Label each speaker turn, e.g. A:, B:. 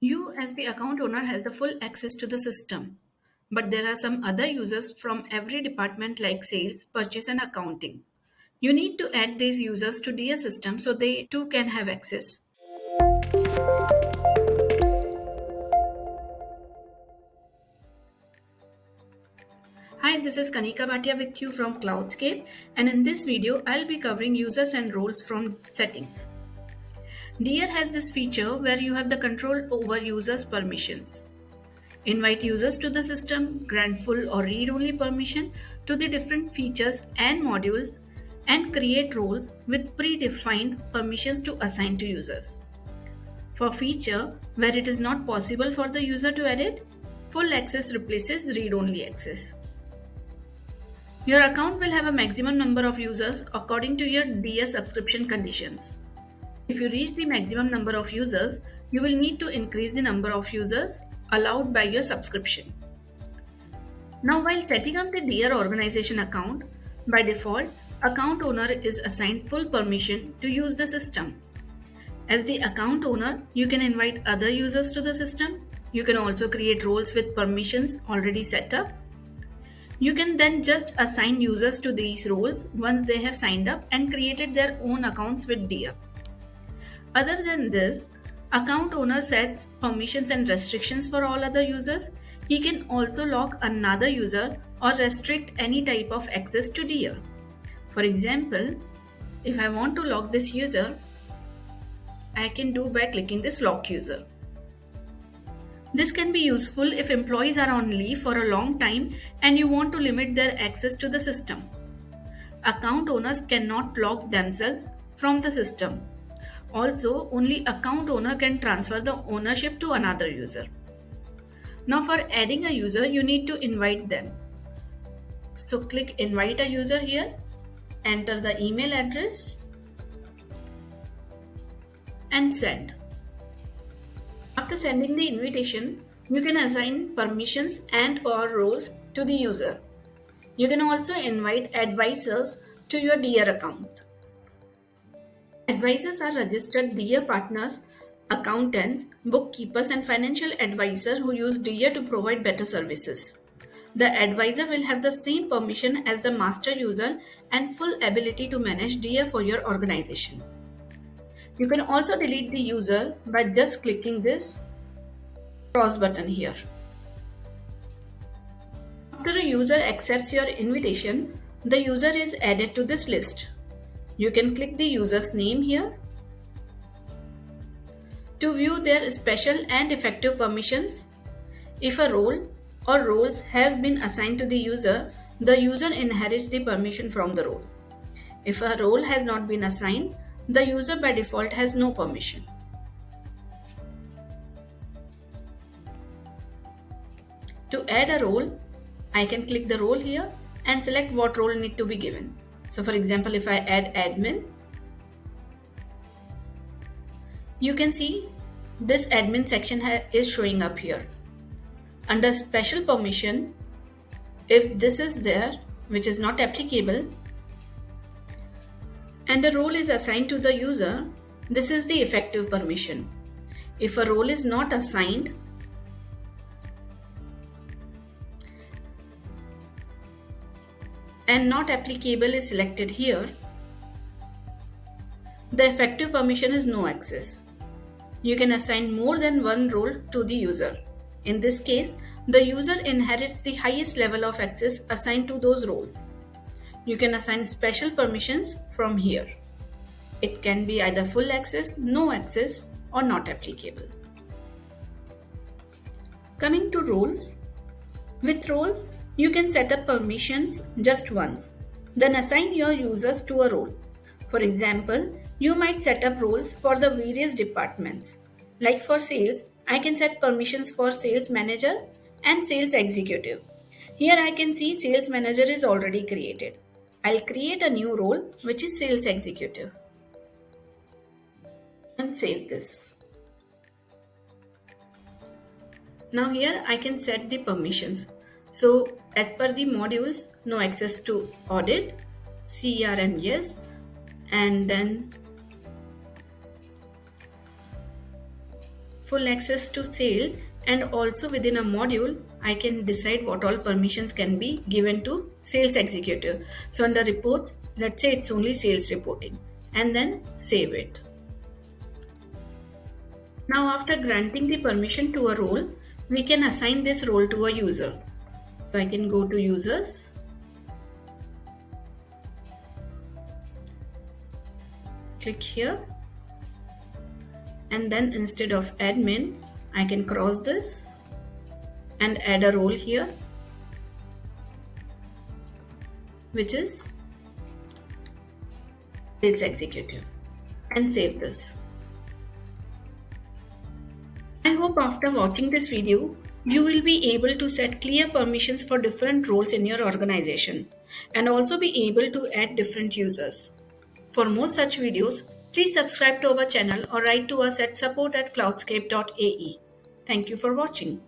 A: You as the account owner has the full access to the system. But there are some other users from every department like sales, purchase and accounting. You need to add these users to DIA system so they too can have access. Hi, this is Kanika Bhatia with you from Cloudscape, and in this video I'll be covering users and roles from settings. DIA has this feature where you have the control over users' permissions. Invite users to the system, grant full or read-only permission to the different features and modules, and create roles with predefined permissions to assign to users. For feature where it is not possible for the user to edit, full access replaces read-only access. Your account will have a maximum number of users according to your DIA subscription conditions. If you reach the maximum number of users, you will need to increase the number of users allowed by your subscription. Now, while setting up the DIA organization account, by default, account owner is assigned full permission to use the system. As the account owner, you can invite other users to the system. You can also create roles with permissions already set up. You can then just assign users to these roles once they have signed up and created their own accounts with DIA. Other than this, account owner sets permissions and restrictions for all other users. He can also lock another user or restrict any type of access to DIA. For example, if I want to lock this user, I can do by clicking this lock user. This can be useful if employees are on leave for a long time and you want to limit their access to the system. Account owners cannot lock themselves from the system. Also, only account owner can transfer the ownership to another user. Now for adding a user, you need to invite them. So click invite a user here, enter the email address and send. After sending the invitation, you can assign permissions and/or roles to the user. You can also invite advisors to your DIA account. Advisors are registered DIA partners, accountants, bookkeepers, and financial advisors who use DIA to provide better services. The advisor will have the same permission as the master user and full ability to manage DIA for your organization. You can also delete the user by just clicking this cross button here. After a user accepts your invitation, the user is added to this list. You can click the user's name here. To view their special and effective permissions, if a role or roles have been assigned to the user inherits the permission from the role. If a role has not been assigned, the user by default has no permission. To add a role, I can click the role here and select what role need to be given. So for example, if I add admin, you can see this admin section is showing up here. Under special permission, if this is there, which is not applicable, and a role is assigned to the user, this is the effective permission. If a role is not assigned, and not applicable is selected here, the effective permission is no access. You can assign more than one role to the user. In this case, the user inherits the highest level of access assigned to those roles. You can assign special permissions from here. It can be either full access, no access, or not applicable. Coming to roles. With roles, you can set up permissions just once, then assign your users to a role. For example, you might set up roles for the various departments. Like for sales, I can set permissions for sales manager and sales executive. Here I can see sales manager is already created. I'll create a new role which is sales executive and save this. Now here I can set the permissions. So as per the modules, no access to audit, CRM yes, and then full access to sales, and also within a module I can decide what all permissions can be given to sales executive. So under reports, let's say it's only sales reporting, and then save it. Now after granting the permission to a role, we can assign this role to a user. So I can go to users, click here, and then instead of admin, I can cross this and add a role here, which is sales executive, and save this. I hope after watching this video, you will be able to set clear permissions for different roles in your organization and also be able to add different users. For more such videos, please subscribe to our channel or write to us at support@cloudscape.ae. Thank you for watching.